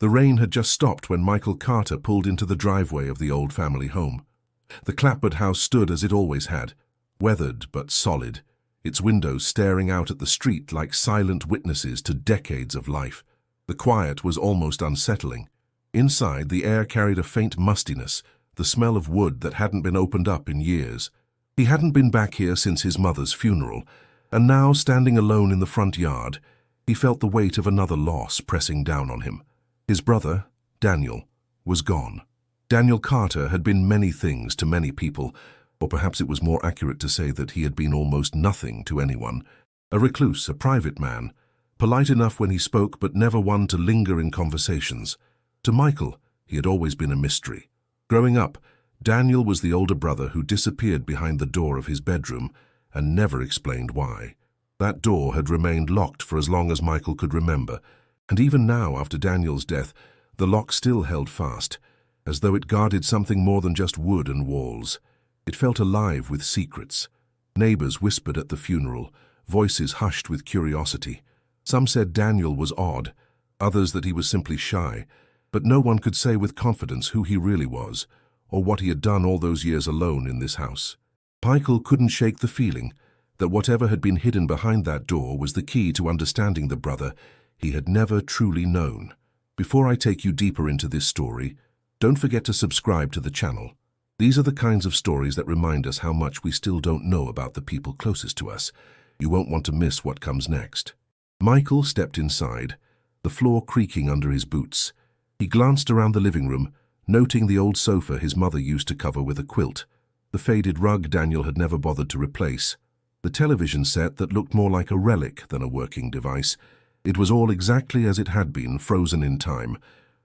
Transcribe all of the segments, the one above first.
The rain had just stopped when Michael Carter pulled into the driveway of the old family home. The clapboard house stood as it always had, weathered but solid, its windows staring out at the street like silent witnesses to decades of life. The quiet was almost unsettling. Inside, the air carried a faint mustiness, the smell of wood that hadn't been opened up in years. He hadn't been back here since his mother's funeral, and now, standing alone in the front yard, he felt the weight of another loss pressing down on him. His brother, Daniel, was gone. Daniel Carter had been many things to many people, or perhaps it was more accurate to say that he had been almost nothing to anyone. A recluse, a private man, polite enough when he spoke but never one to linger in conversations. To Michael, he had always been a mystery. Growing up, Daniel was the older brother who disappeared behind the door of his bedroom and never explained why. That door had remained locked for as long as Michael could remember, and even now, after Daniel's death, the lock still held fast, as though it guarded something more than just wood and walls. It felt alive with secrets. Neighbors whispered at the funeral, voices hushed with curiosity. Some said Daniel was odd, others that he was simply shy, but no one could say with confidence who he really was, or what he had done all those years alone in this house. Michael couldn't shake the feeling that whatever had been hidden behind that door was the key to understanding the brother he had never truly known. Before I take you deeper into this story, don't forget to subscribe to the channel. These are the kinds of stories that remind us how much we still don't know about the people closest to us. You won't want to miss what comes next. Michael stepped inside, the floor creaking under his boots. He glanced around the living room, noting the old sofa his mother used to cover with a quilt, the faded rug Daniel had never bothered to replace, the television set that looked more like a relic than a working device. It was all exactly as it had been, frozen in time,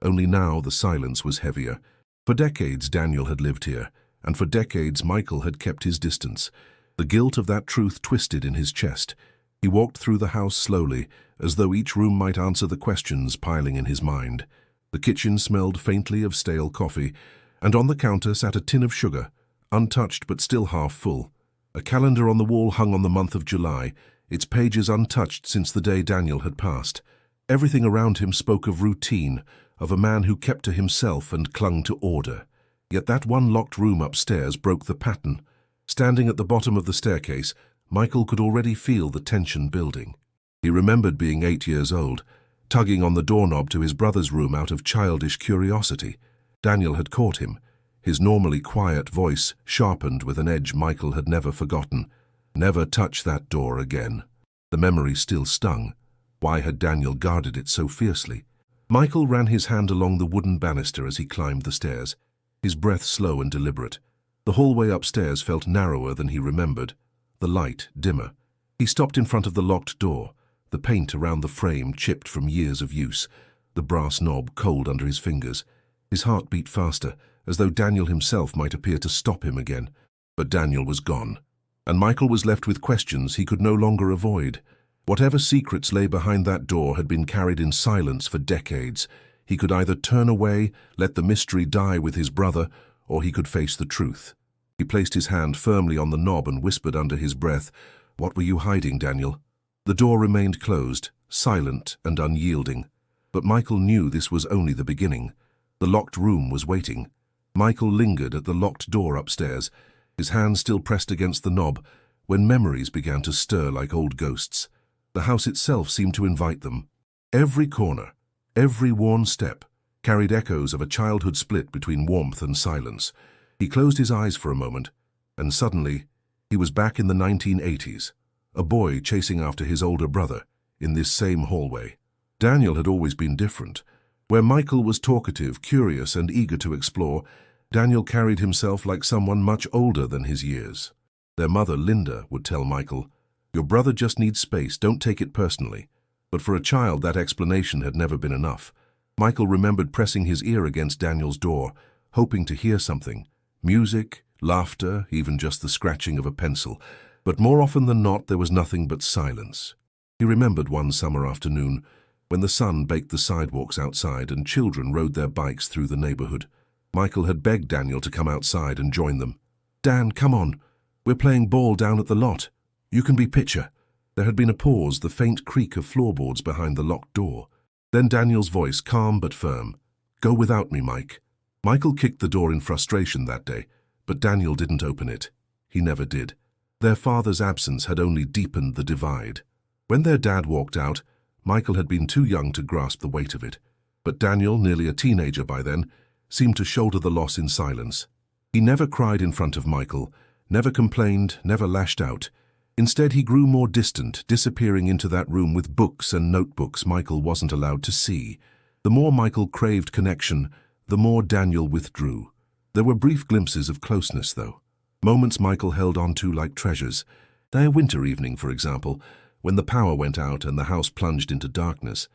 only now the silence was heavier. For decades Daniel had lived here, and for decades Michael had kept his distance. The guilt of that truth twisted in his chest. He walked through the house slowly, as though each room might answer the questions piling in his mind. The kitchen smelled faintly of stale coffee, and on the counter sat a tin of sugar, untouched but still half full. A calendar on the wall hung on the month of July, its pages untouched since the day Daniel had passed. Everything around him spoke of routine, of a man who kept to himself and clung to order. Yet that one locked room upstairs broke the pattern. Standing at the bottom of the staircase, Michael could already feel the tension building. He remembered being 8 years old, tugging on the doorknob to his brother's room out of childish curiosity. Daniel had caught him, his normally quiet voice sharpened with an edge Michael had never forgotten. Never touch that door again. The memory still stung. Why had Daniel guarded it so fiercely? Michael ran his hand along the wooden banister as he climbed the stairs, his breath slow and deliberate. The hallway upstairs felt narrower than he remembered, the light dimmer. He stopped in front of the locked door, the paint around the frame chipped from years of use, the brass knob cold under his fingers. His heart beat faster, as though Daniel himself might appear to stop him again. But Daniel was gone, and Michael was left with questions he could no longer avoid. Whatever secrets lay behind that door had been carried in silence for decades. He could either turn away, let the mystery die with his brother, or he could face the truth. He placed his hand firmly on the knob and whispered under his breath, "What were you hiding, Daniel?" The door remained closed, silent and unyielding. But Michael knew this was only the beginning. The locked room was waiting. Michael lingered at the locked door upstairs, his hand still pressed against the knob, when memories began to stir like old ghosts. The house itself seemed to invite them. Every corner, every worn step, carried echoes of a childhood split between warmth and silence. He closed his eyes for a moment, and suddenly he was back in the 1980s, a boy chasing after his older brother, in this same hallway. Daniel had always been different. Where Michael was talkative, curious, and eager to explore, Daniel carried himself like someone much older than his years. Their mother, Linda, would tell Michael, "Your brother just needs space, don't take it personally." But for a child, that explanation had never been enough. Michael remembered pressing his ear against Daniel's door, hoping to hear something. Music, laughter, even just the scratching of a pencil. But more often than not, there was nothing but silence. He remembered one summer afternoon, when the sun baked the sidewalks outside and children rode their bikes through the neighborhood. Michael had begged Daniel to come outside and join them. "Dan, come on. We're playing ball down at the lot. You can be pitcher." There had been a pause, the faint creak of floorboards behind the locked door. Then Daniel's voice, calm but firm. "Go without me, Mike." Michael kicked the door in frustration that day, but Daniel didn't open it. He never did. Their father's absence had only deepened the divide. When their dad walked out, Michael had been too young to grasp the weight of it. But Daniel, nearly a teenager by then, seemed to shoulder the loss in silence. He never cried in front of Michael, never complained, never lashed out. Instead, he grew more distant, disappearing into that room with books and notebooks Michael wasn't allowed to see. The more Michael craved connection, the more Daniel withdrew. There were brief glimpses of closeness, though. Moments Michael held on to like treasures. That winter evening, for example, when the power went out and the house plunged into darkness.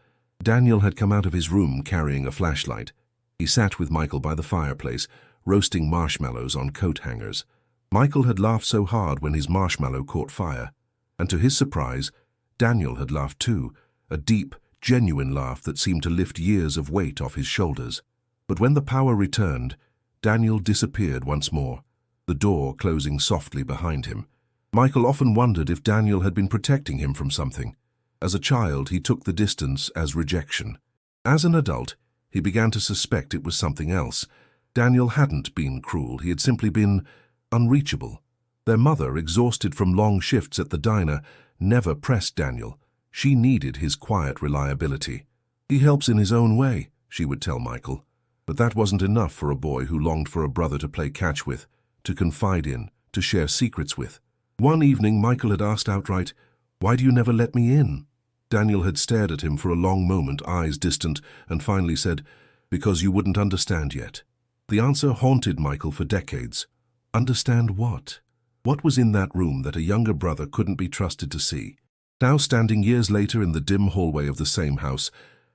Daniel had come out of his room carrying a flashlight. He sat with Michael by the fireplace, roasting marshmallows on coat hangers. Michael had laughed so hard when his marshmallow caught fire, and to his surprise, Daniel had laughed too, a deep, genuine laugh that seemed to lift years of weight off his shoulders. But when the power returned, Daniel disappeared once more, the door closing softly behind him. Michael often wondered if Daniel had been protecting him from something. As a child, he took the distance as rejection. As an adult, he began to suspect it was something else. Daniel hadn't been cruel, he had simply been unreachable. Their mother, exhausted from long shifts at the diner, never pressed Daniel. She needed his quiet reliability. "He helps in his own way," she would tell Michael. But that wasn't enough for a boy who longed for a brother to play catch with, to confide in, to share secrets with. One evening, Michael had asked outright, "Why do you never let me in?" Daniel had stared at him for a long moment, eyes distant, and finally said, "Because you wouldn't understand yet." The answer haunted Michael for decades. Understand what? What was in that room that a younger brother couldn't be trusted to see? Now, standing years later in the dim hallway of the same house,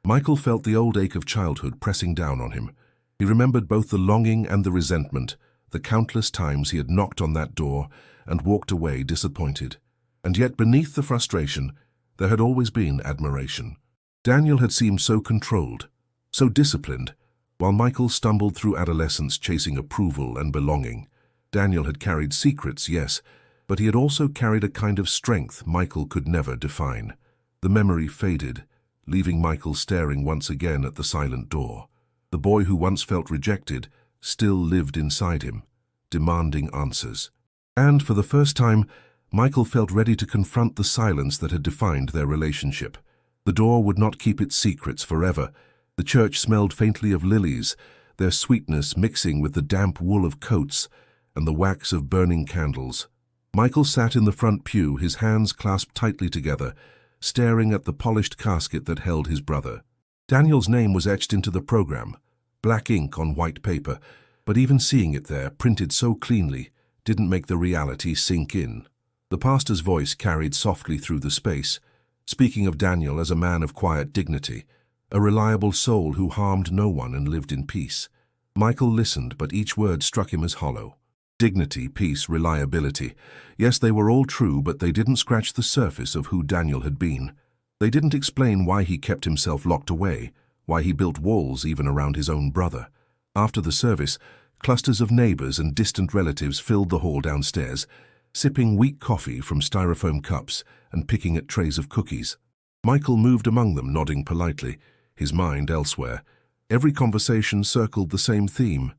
Michael felt the old ache of childhood pressing down on him. He remembered both the longing and the resentment, the countless times he had knocked on that door and walked away disappointed. And yet beneath the frustration, there had always been admiration. Daniel had seemed so controlled, so disciplined, while Michael stumbled through adolescence chasing approval and belonging. Daniel had carried secrets, yes, but he had also carried a kind of strength Michael could never define. The memory faded, leaving Michael staring once again at the silent door. The boy who once felt rejected still lived inside him, demanding answers. And for the first time, Michael felt ready to confront the silence that had defined their relationship. The door would not keep its secrets forever. The church smelled faintly of lilies, their sweetness mixing with the damp wool of coats and the wax of burning candles. Michael sat in the front pew, his hands clasped tightly together, staring at the polished casket that held his brother. Daniel's name was etched into the program, black ink on white paper, but even seeing it there, printed so cleanly, didn't make the reality sink in. The pastor's voice carried softly through the space, speaking of Daniel as a man of quiet dignity, a reliable soul who harmed no one and lived in peace. Michael listened, but each word struck him as hollow. Dignity, peace, reliability. Yes, they were all true, but they didn't scratch the surface of who Daniel had been. They didn't explain why he kept himself locked away, why he built walls even around his own brother. After the service, clusters of neighbors and distant relatives filled the hall downstairs, sipping weak coffee from styrofoam cups and picking at trays of cookies. Michael moved among them, nodding politely, his mind elsewhere. Every conversation circled the same theme,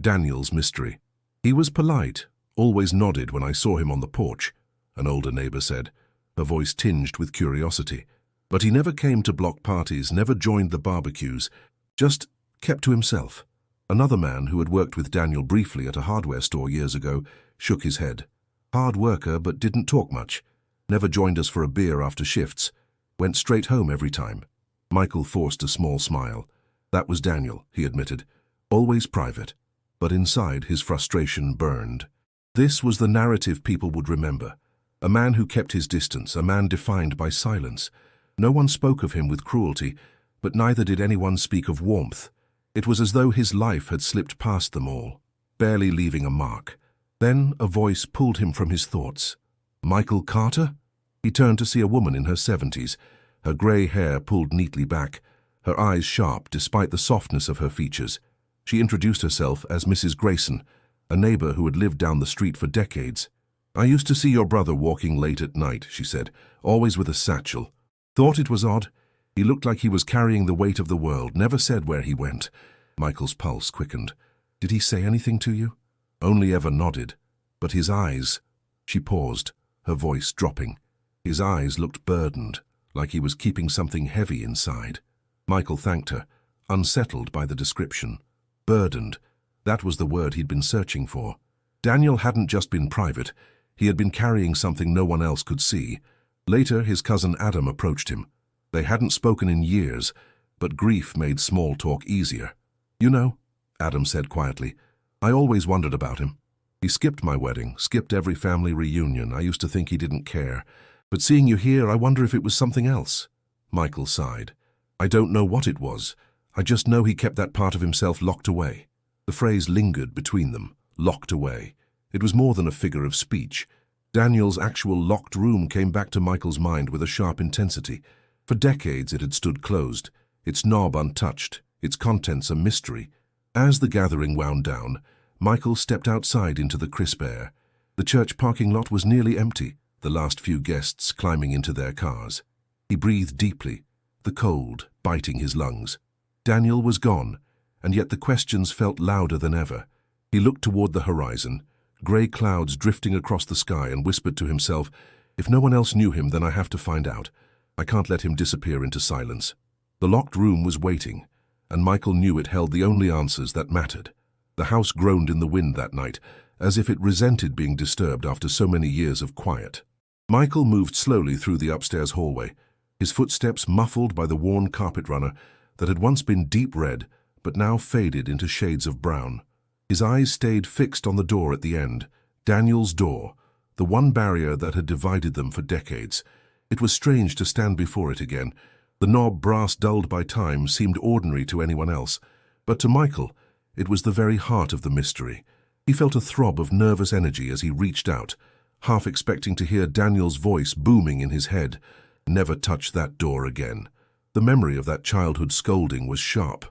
Daniel's mystery. "He was polite, always nodded when I saw him on the porch," an older neighbor said, her voice tinged with curiosity. "But he never came to block parties, never joined the barbecues, just kept to himself." Another man who had worked with Daniel briefly at a hardware store years ago shook his head. "Hard worker, but didn't talk much. Never joined us for a beer after shifts. Went straight home every time." Michael forced a small smile. That was Daniel, he admitted. Always private. But inside, his frustration burned. This was the narrative people would remember. A man who kept his distance, a man defined by silence. No one spoke of him with cruelty, but neither did anyone speak of warmth. It was as though his life had slipped past them all, barely leaving a mark. Then a voice pulled him from his thoughts. "Michael Carter?" He turned to see a woman in her 70s, her grey hair pulled neatly back, her eyes sharp despite the softness of her features. She introduced herself as Mrs. Grayson, a neighbor who had lived down the street for decades. "I used to see your brother walking late at night," she said, "always with a satchel. Thought it was odd. He looked like he was carrying the weight of the world, never said where he went. Michael's pulse quickened. Did he say anything to you? Only Eva nodded. But his eyes... She paused, her voice dropping. His eyes looked burdened, like he was keeping something heavy inside. Michael thanked her, unsettled by the description. Burdened. That was the word he'd been searching for. Daniel hadn't just been private. He had been carrying something no one else could see. Later, his cousin Adam approached him. They hadn't spoken in years, but grief made small talk easier. "You know," Adam said quietly, "I always wondered about him. He skipped my wedding, skipped every family reunion. I used to think he didn't care. But seeing you here, I wonder if it was something else." Michael sighed. "I don't know what it was. I just know he kept that part of himself locked away." The phrase lingered between them, locked away. It was more than a figure of speech. Daniel's actual locked room came back to Michael's mind with a sharp intensity. For decades it had stood closed, its knob untouched, its contents a mystery. As the gathering wound down, Michael stepped outside into the crisp air. The church parking lot was nearly empty, the last few guests climbing into their cars. He breathed deeply, the cold biting his lungs. Daniel was gone, and yet the questions felt louder than ever. He looked toward the horizon, grey clouds drifting across the sky, and whispered to himself, "If no one else knew him, then I have to find out. I can't let him disappear into silence." The locked room was waiting, and Michael knew it held the only answers that mattered. The house groaned in the wind that night, as if it resented being disturbed after so many years of quiet. Michael moved slowly through the upstairs hallway, his footsteps muffled by the worn carpet runner that had once been deep red, but now faded into shades of brown. His eyes stayed fixed on the door at the end, Daniel's door, the one barrier that had divided them for decades. It was strange to stand before it again. The knob, brass dulled by time, seemed ordinary to anyone else, but to Michael, it was the very heart of the mystery. He felt a throb of nervous energy as he reached out, half expecting to hear Daniel's voice booming in his head. Never touch that door again. The memory of that childhood scolding was sharp,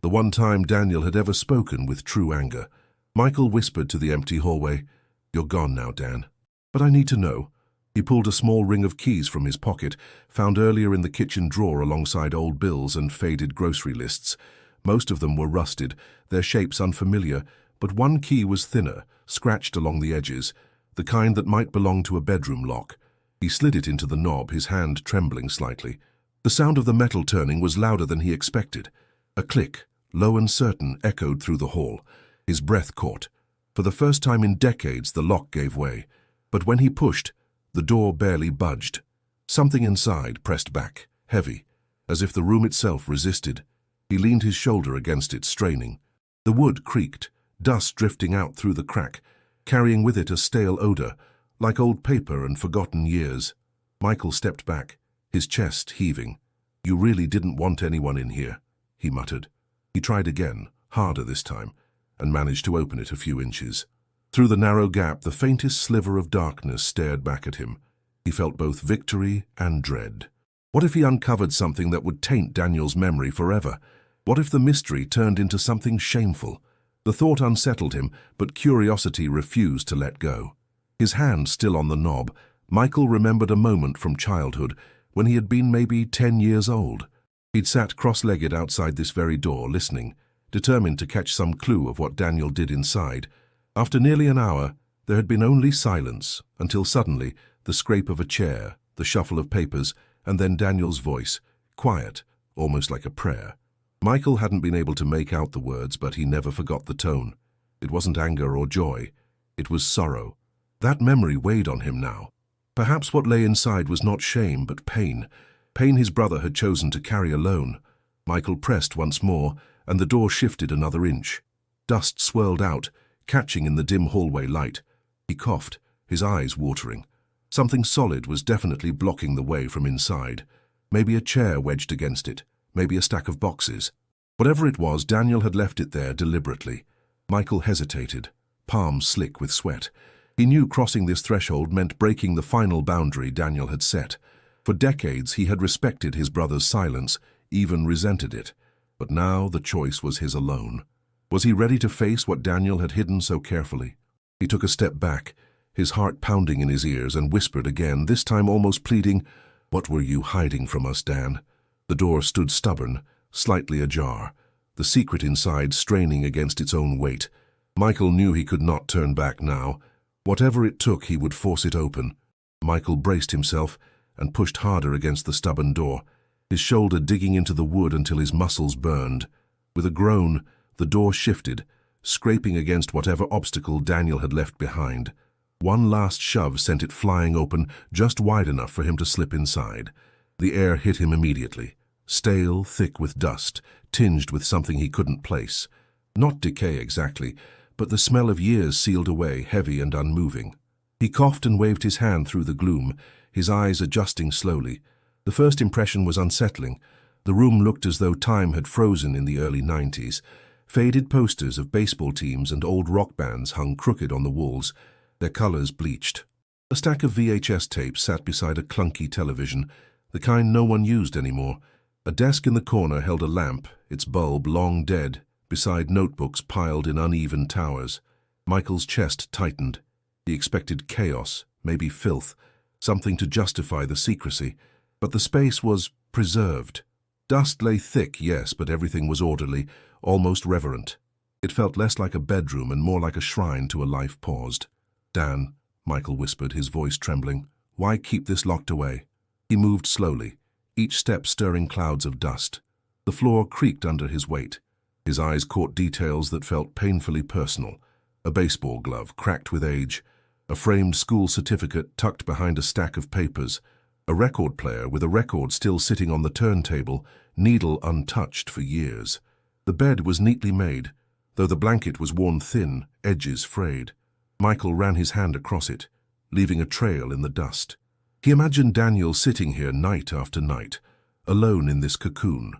the one time Daniel had ever spoken with true anger. Michael whispered to the empty hallway, "You're gone now, Dan. But I need to know." He pulled a small ring of keys from his pocket, found earlier in the kitchen drawer alongside old bills and faded grocery lists. Most of them were rusted, their shapes unfamiliar, but one key was thinner, scratched along the edges, the kind that might belong to a bedroom lock. He slid it into the knob, his hand trembling slightly. The sound of the metal turning was louder than he expected. A click, low and certain, echoed through the hall. His breath caught. For the first time in decades, the lock gave way. But when he pushed, the door barely budged. Something inside pressed back, heavy, as if the room itself resisted. He leaned his shoulder against it, straining. The wood creaked, dust drifting out through the crack, carrying with it a stale odor, like old paper and forgotten years. Michael stepped back, his chest heaving. "You really didn't want anyone in here," he muttered. He tried again, harder this time, and managed to open it a few inches. Through the narrow gap, the faintest sliver of darkness stared back at him. He felt both victory and dread. What if he uncovered something that would taint Daniel's memory forever? What if the mystery turned into something shameful? The thought unsettled him, but curiosity refused to let go. His hand still on the knob, Michael remembered a moment from childhood when he had been maybe 10 years old. He'd sat cross-legged outside this very door, listening, determined to catch some clue of what Daniel did inside. After nearly an hour, there had been only silence, until suddenly the scrape of a chair, the shuffle of papers, and then Daniel's voice, quiet, almost like a prayer. Michael hadn't been able to make out the words, but he never forgot the tone. It wasn't anger or joy. It was sorrow. That memory weighed on him now. Perhaps what lay inside was not shame, but pain. Pain his brother had chosen to carry alone. Michael pressed once more, and the door shifted another inch. Dust swirled out, catching in the dim hallway light. He coughed, his eyes watering. Something solid was definitely blocking the way from inside. Maybe a chair wedged against it, maybe a stack of boxes. Whatever it was, Daniel had left it there deliberately. Michael hesitated, palms slick with sweat. He knew crossing this threshold meant breaking the final boundary Daniel had set. For decades he had respected his brother's silence, even resented it. But now the choice was his alone. Was he ready to face what Daniel had hidden so carefully? He took a step back, his heart pounding in his ears, and whispered again, this time almost pleading, "What were you hiding from us, Dan? The door stood stubborn, slightly ajar, the secret inside straining against its own weight. Michael knew he could not turn back now. Whatever it took, he would force it open. Michael braced himself and pushed harder against the stubborn door, his shoulder digging into the wood until his muscles burned. With a groan, the door shifted, scraping against whatever obstacle Daniel had left behind. One last shove sent it flying open, just wide enough for him to slip inside. The air hit him immediately, stale, thick with dust, tinged with something he couldn't place. Not decay exactly, but the smell of years sealed away, heavy and unmoving. He coughed and waved his hand through the gloom, his eyes adjusting slowly. The first impression was unsettling. The room looked as though time had frozen in the early 90s. Faded posters of baseball teams and old rock bands hung crooked on the walls, their colors bleached. A stack of VHS tapes sat beside a clunky television, the kind no one used anymore. A desk in the corner held a lamp, its bulb long dead, beside notebooks piled in uneven towers. Michael's chest tightened. He expected chaos, maybe filth, something to justify the secrecy. But the space was preserved. Dust lay thick, yes, but everything was orderly, almost reverent. It felt less like a bedroom and more like a shrine to a life paused. "Dan," Michael whispered, his voice trembling, "why keep this locked away?" He moved slowly, each step stirring clouds of dust. The floor creaked under his weight. His eyes caught details that felt painfully personal. A baseball glove, cracked with age, a framed school certificate tucked behind a stack of papers, a record player with a record still sitting on the turntable, needle untouched for years. The bed was neatly made, though the blanket was worn thin, edges frayed. Michael ran his hand across it, leaving a trail in the dust. He imagined Daniel sitting here night after night, alone in this cocoon,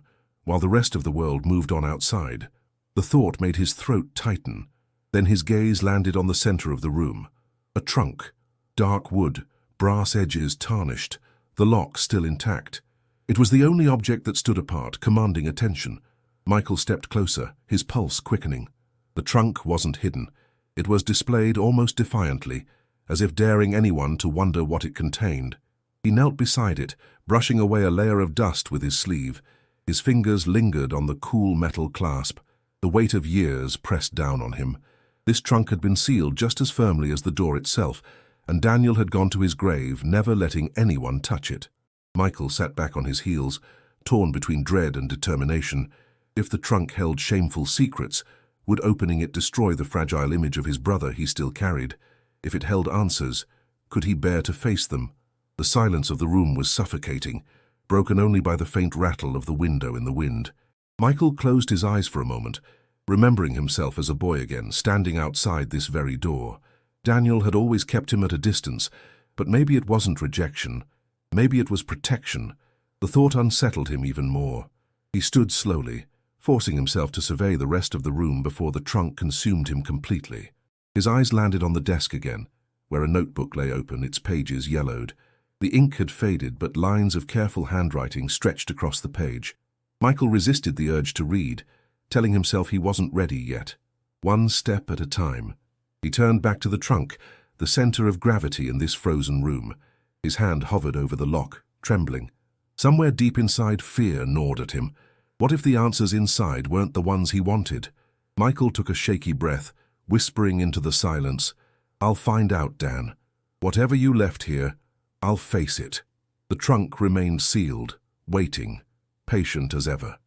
while the rest of the world moved on outside. The thought made his throat tighten. Then his gaze landed on the center of the room. A trunk, dark wood, brass edges tarnished, the lock still intact. It was the only object that stood apart, commanding attention. Michael stepped closer, his pulse quickening. The trunk wasn't hidden. It was displayed almost defiantly, as if daring anyone to wonder what it contained. He knelt beside it, brushing away a layer of dust with his sleeve. His fingers lingered on the cool metal clasp. The weight of years pressed down on him. This trunk had been sealed just as firmly as the door itself, and Daniel had gone to his grave, never letting anyone touch it. Michael sat back on his heels, torn between dread and determination. If the trunk held shameful secrets, would opening it destroy the fragile image of his brother he still carried? If it held answers, could he bear to face them? The silence of the room was suffocating, broken only by the faint rattle of the window in the wind. Michael closed his eyes for a moment, remembering himself as a boy again, standing outside this very door. Daniel had always kept him at a distance, but maybe it wasn't rejection. Maybe it was protection. The thought unsettled him even more. He stood slowly, forcing himself to survey the rest of the room before the trunk consumed him completely. His eyes landed on the desk again, where a notebook lay open, its pages yellowed. The ink had faded, but lines of careful handwriting stretched across the page. Michael resisted the urge to read, telling himself he wasn't ready yet. One step at a time. He turned back to the trunk, the center of gravity in this frozen room. His hand hovered over the lock, trembling. Somewhere deep inside, fear gnawed at him. What if the answers inside weren't the ones he wanted? Michael took a shaky breath, whispering into the silence, "I'll find out, Dan. Whatever you left here, I'll face it." The trunk remained sealed, waiting, patient as ever.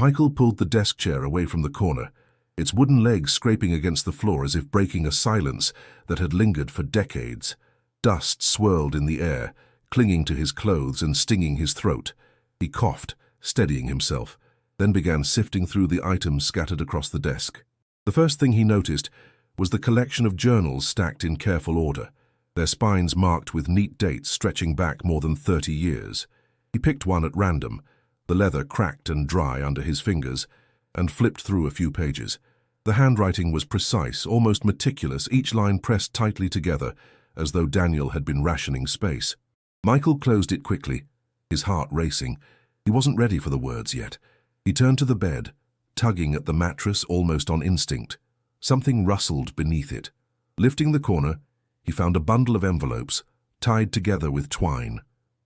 Michael pulled the desk chair away from the corner, its wooden legs scraping against the floor as if breaking a silence that had lingered for decades. Dust swirled in the air, clinging to his clothes and stinging his throat. He coughed, steadying himself, then began sifting through the items scattered across the desk. The first thing he noticed was the collection of journals stacked in careful order, their spines marked with neat dates stretching back more than 30 years. He picked one at random, the leather cracked and dry under his fingers, and flipped through a few pages. The handwriting was precise, almost meticulous, each line pressed tightly together, as though Daniel had been rationing space. Michael closed it quickly, his heart racing. He wasn't ready for the words yet. He turned to the bed, tugging at the mattress almost on instinct. Something rustled beneath it. Lifting the corner, he found a bundle of envelopes, tied together with twine.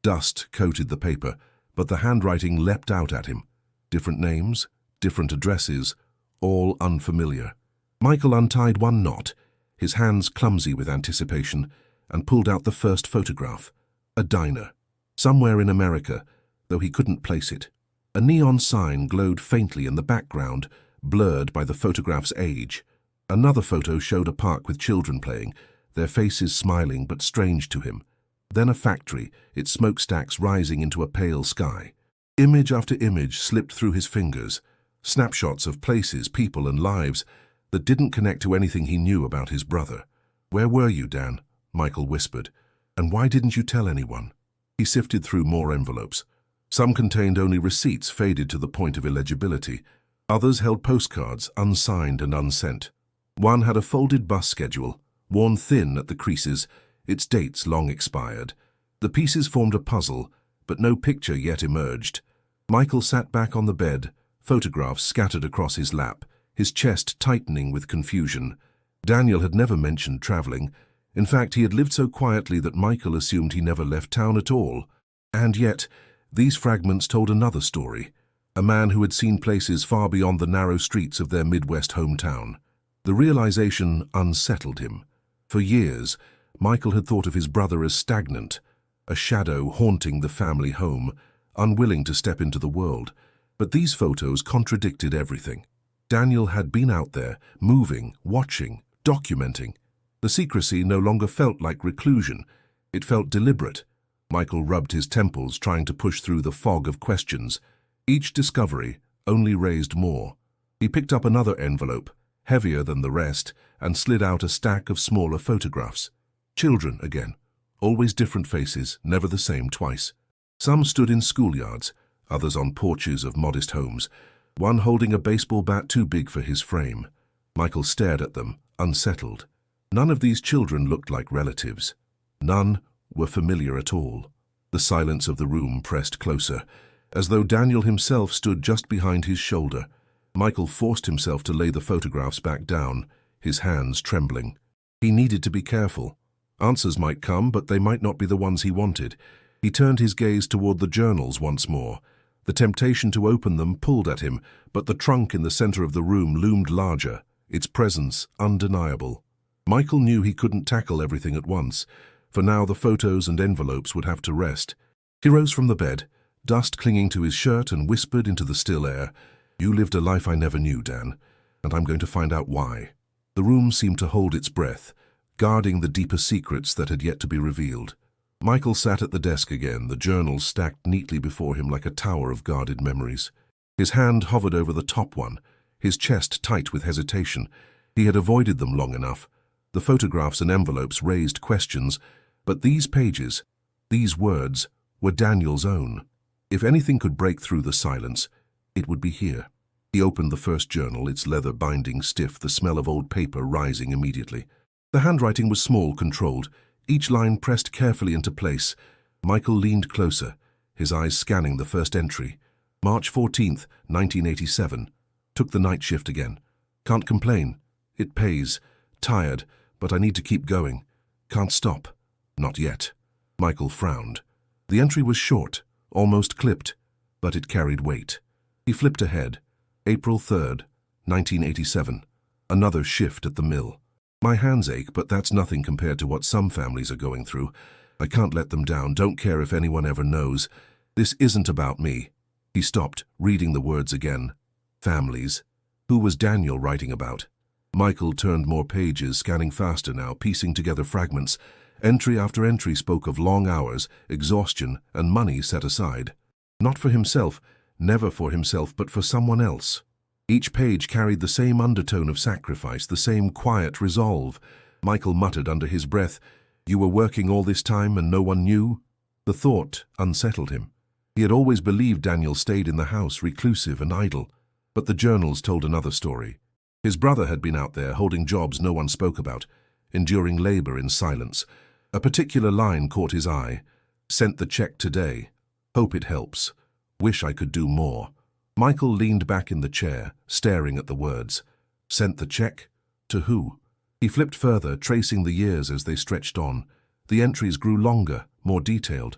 Dust coated the paper, but the handwriting leapt out at him. Different names, different addresses, all unfamiliar. Michael untied one knot, his hands clumsy with anticipation, and pulled out the first photograph. A diner. Somewhere in America, though he couldn't place it. A neon sign glowed faintly in the background, blurred by the photograph's age. Another photo showed a park with children playing, their faces smiling but strange to him. Then a factory, its smokestacks rising into a pale sky. Image after image slipped through his fingers, snapshots of places, people and lives that didn't connect to anything he knew about his brother. "Where were you, Dan?" Michael whispered. "And why didn't you tell anyone?" He sifted through more envelopes. Some contained only receipts faded to the point of illegibility. Others held postcards, unsigned and unsent. One had a folded bus schedule, worn thin at the creases, its dates long expired. The pieces formed a puzzle, but no picture yet emerged. Michael sat back on the bed, photographs scattered across his lap, his chest tightening with confusion. Daniel had never mentioned traveling. In fact, he had lived so quietly that Michael assumed he never left town at all. And yet, these fragments told another story. A man who had seen places far beyond the narrow streets of their Midwest hometown. The realization unsettled him. For years, Michael had thought of his brother as stagnant, a shadow haunting the family home, unwilling to step into the world. But these photos contradicted everything. Daniel had been out there, moving, watching, documenting. The secrecy no longer felt like reclusion. It felt deliberate. Michael rubbed his temples, trying to push through the fog of questions. Each discovery only raised more. He picked up another envelope, heavier than the rest, and slid out a stack of smaller photographs. Children again. Always different faces, never the same twice. Some stood in schoolyards, others on porches of modest homes, one holding a baseball bat too big for his frame. Michael stared at them, unsettled. None of these children looked like relatives. None were familiar at all. The silence of the room pressed closer, as though Daniel himself stood just behind his shoulder. Michael forced himself to lay the photographs back down, his hands trembling. He needed to be careful. Answers might come, but they might not be the ones he wanted. He turned his gaze toward the journals once more. The temptation to open them pulled at him, but the trunk in the center of the room loomed larger, its presence undeniable. Michael knew he couldn't tackle everything at once. For now, the photos and envelopes would have to rest. He rose from the bed, dust clinging to his shirt, and whispered into the still air, "You lived a life I never knew, Dan, and I'm going to find out why." The room seemed to hold its breath, guarding the deeper secrets that had yet to be revealed. Michael sat at the desk again, the journals stacked neatly before him like a tower of guarded memories. His hand hovered over the top one, his chest tight with hesitation. He had avoided them long enough. The photographs and envelopes raised questions, but these pages, these words, were Daniel's own. If anything could break through the silence, it would be here. He opened the first journal, its leather binding stiff, the smell of old paper rising immediately. The handwriting was small, controlled, each line pressed carefully into place. Michael leaned closer, his eyes scanning the first entry. March 14th, 1987. Took the night shift again. Can't complain. It pays. Tired, but I need to keep going. Can't stop. Not yet. Michael frowned. The entry was short, almost clipped, but it carried weight. He flipped ahead. April 3rd, 1987. Another shift at the mill. My hands ache, but that's nothing compared to what some families are going through. I can't let them down, don't care if anyone ever knows. This isn't about me. He stopped, reading the words again. Families. Who was Daniel writing about? Michael turned more pages, scanning faster now, piecing together fragments. Entry after entry spoke of long hours, exhaustion, and money set aside. Not for himself, never for himself, but for someone else. Each page carried the same undertone of sacrifice, the same quiet resolve. Michael muttered under his breath, "You were working all this time and no one knew?" The thought unsettled him. He had always believed Daniel stayed in the house, reclusive and idle. But the journals told another story. His brother had been out there, holding jobs no one spoke about, enduring labor in silence. A particular line caught his eye. "Sent the check today. Hope it helps. Wish I could do more." Michael leaned back in the chair, staring at the words. Sent the check? To who? He flipped further, tracing the years as they stretched on. The entries grew longer, more detailed.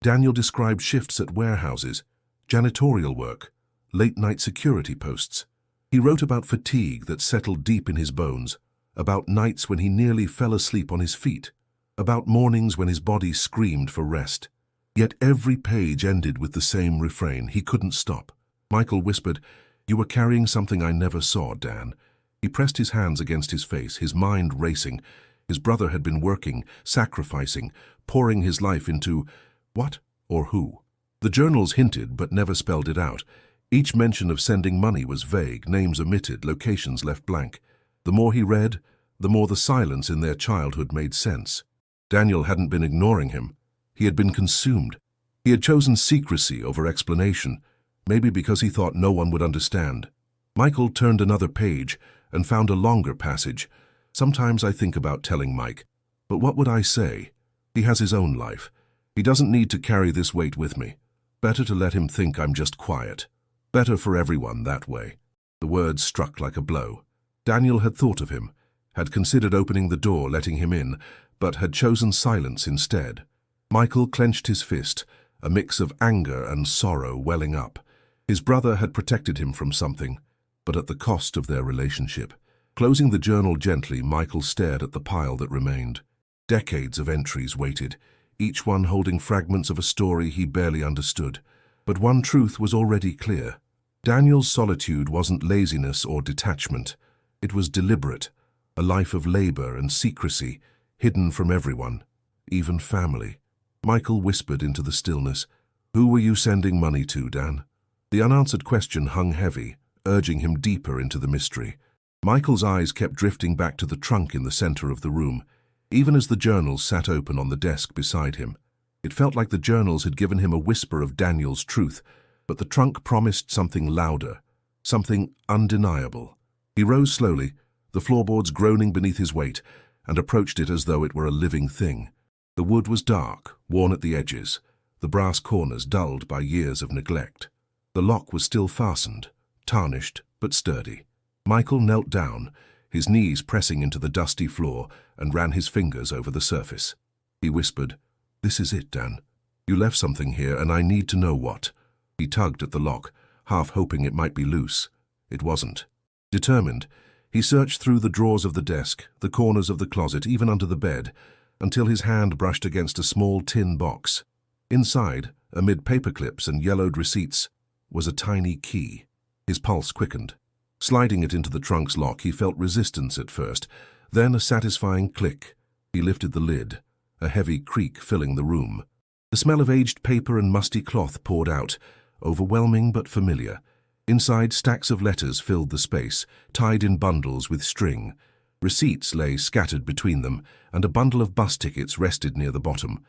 Daniel described shifts at warehouses, janitorial work, late-night security posts. He wrote about fatigue that settled deep in his bones, about nights when he nearly fell asleep on his feet, about mornings when his body screamed for rest. Yet every page ended with the same refrain. He couldn't stop. Michael whispered, "You were carrying something I never saw, Dan." He pressed his hands against his face, his mind racing. His brother had been working, sacrificing, pouring his life into what or who? The journals hinted but never spelled it out. Each mention of sending money was vague, names omitted, locations left blank. The more he read, the more the silence in their childhood made sense. Daniel hadn't been ignoring him. He had been consumed. He had chosen secrecy over explanation, maybe because he thought no one would understand. Michael turned another page and found a longer passage. "Sometimes I think about telling Mike, but what would I say? He has his own life. He doesn't need to carry this weight with me. Better to let him think I'm just quiet. Better for everyone that way." The words struck like a blow. Daniel had thought of him, had considered opening the door, letting him in, but had chosen silence instead. Michael clenched his fist, a mix of anger and sorrow welling up. His brother had protected him from something, but at the cost of their relationship. Closing the journal gently, Michael stared at the pile that remained. Decades of entries waited, each one holding fragments of a story he barely understood. But one truth was already clear. Daniel's solitude wasn't laziness or detachment. It was deliberate, a life of labor and secrecy, hidden from everyone, even family. Michael whispered into the stillness, "Who were you sending money to, Dan?" The unanswered question hung heavy, urging him deeper into the mystery. Michael's eyes kept drifting back to the trunk in the center of the room, even as the journals sat open on the desk beside him. It felt like the journals had given him a whisper of Daniel's truth, but the trunk promised something louder, something undeniable. He rose slowly, the floorboards groaning beneath his weight, and approached it as though it were a living thing. The wood was dark, worn at the edges, the brass corners dulled by years of neglect. The lock was still fastened, tarnished but sturdy. Michael knelt down, his knees pressing into the dusty floor, and ran his fingers over the surface. He whispered, "This is it, Dan. You left something here, and I need to know what." He tugged at the lock, half hoping it might be loose. It wasn't. Determined, he searched through the drawers of the desk, the corners of the closet, even under the bed, until his hand brushed against a small tin box. Inside, amid paperclips and yellowed receipts, was a tiny key. His pulse quickened. Sliding it into the trunk's lock, he felt resistance at first, then a satisfying click. He lifted the lid, a heavy creak filling the room. The smell of aged paper and musty cloth poured out, overwhelming but familiar. Inside, stacks of letters filled the space, tied in bundles with string. Receipts lay scattered between them, and a bundle of bus tickets rested near the bottom.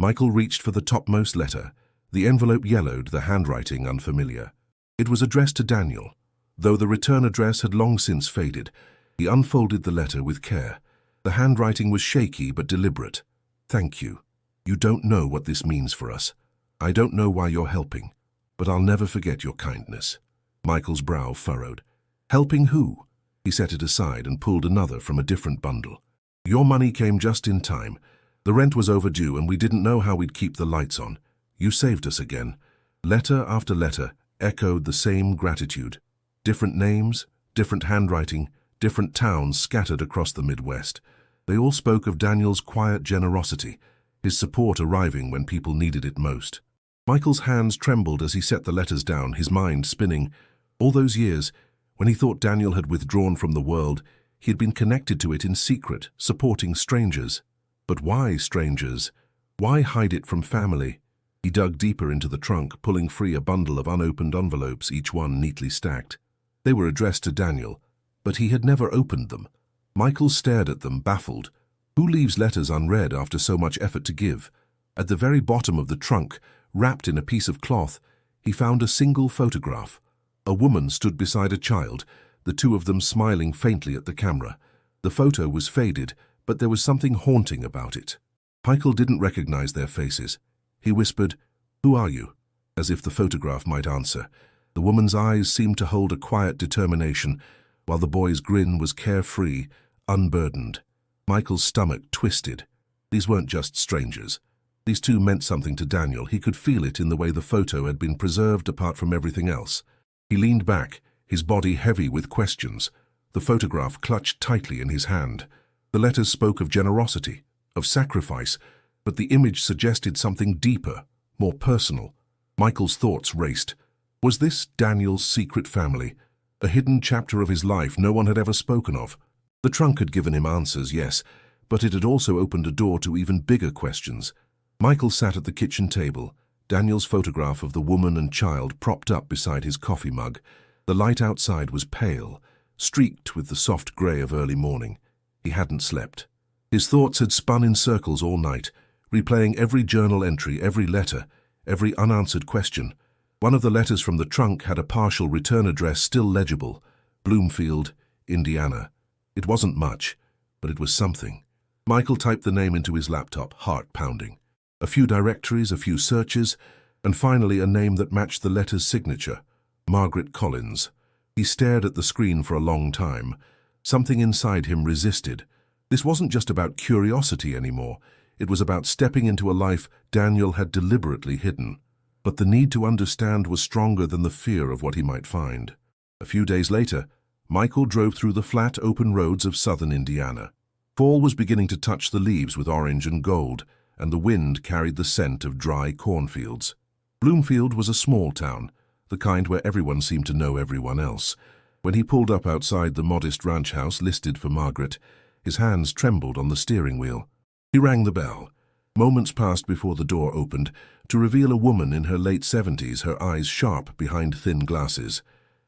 Michael reached for the topmost letter. The envelope yellowed, the handwriting unfamiliar. It was addressed to Daniel. Though the return address had long since faded, he unfolded the letter with care. The handwriting was shaky but deliberate. "Thank you. You don't know what this means for us. I don't know why you're helping, but I'll never forget your kindness." Michael's brow furrowed. "Helping who?" He set it aside and pulled another from a different bundle. "Your money came just in time. The rent was overdue and we didn't know how we'd keep the lights on. You saved us again." Letter after letter echoed the same gratitude. Different names, different handwriting, different towns scattered across the Midwest. They all spoke of Daniel's quiet generosity, his support arriving when people needed it most. Michael's hands trembled as he set the letters down, his mind spinning. All those years, when he thought Daniel had withdrawn from the world, he had been connected to it in secret, supporting strangers. But why strangers? Why hide it from family? He dug deeper into the trunk, pulling free a bundle of unopened envelopes, each one neatly stacked. They were addressed to Daniel, but he had never opened them. Michael stared at them, baffled. Who leaves letters unread after so much effort to give? At the very bottom of the trunk, wrapped in a piece of cloth, he found a single photograph. A woman stood beside a child, the two of them smiling faintly at the camera. The photo was faded, but there was something haunting about it. Michael didn't recognize their faces. He whispered, "Who are you?" as if the photograph might answer. The woman's eyes seemed to hold a quiet determination, while the boy's grin was carefree, unburdened. Michael's stomach twisted. These weren't just strangers. These two meant something to Daniel. He could feel it in the way the photo had been preserved apart from everything else. He leaned back, his body heavy with questions. The photograph clutched tightly in his hand. The letters spoke of generosity, of sacrifice, but the image suggested something deeper, more personal. Michael's thoughts raced. Was this Daniel's secret family? A hidden chapter of his life no one had ever spoken of? The trunk had given him answers, yes, but it had also opened a door to even bigger questions. Michael sat at the kitchen table, Daniel's photograph of the woman and child propped up beside his coffee mug. The light outside was pale, streaked with the soft grey of early morning. He hadn't slept. His thoughts had spun in circles all night, replaying every journal entry, every letter, every unanswered question. One of the letters from the trunk had a partial return address still legible, Bloomfield, Indiana. It wasn't much, but it was something. Michael typed the name into his laptop, heart pounding. A few directories, a few searches, and finally a name that matched the letter's signature, Margaret Collins. He stared at the screen for a long time. Something inside him resisted. This wasn't just about curiosity anymore. It was about stepping into a life Daniel had deliberately hidden. But the need to understand was stronger than the fear of what he might find. A few days later, Michael drove through the flat, open roads of southern Indiana. Fall was beginning to touch the leaves with orange and gold, and the wind carried the scent of dry cornfields. Bloomfield was a small town, the kind where everyone seemed to know everyone else. When he pulled up outside the modest ranch house listed for Margaret, his hands trembled on the steering wheel. He rang the bell. Moments passed before the door opened to reveal a woman in her late 70s, her eyes sharp behind thin glasses.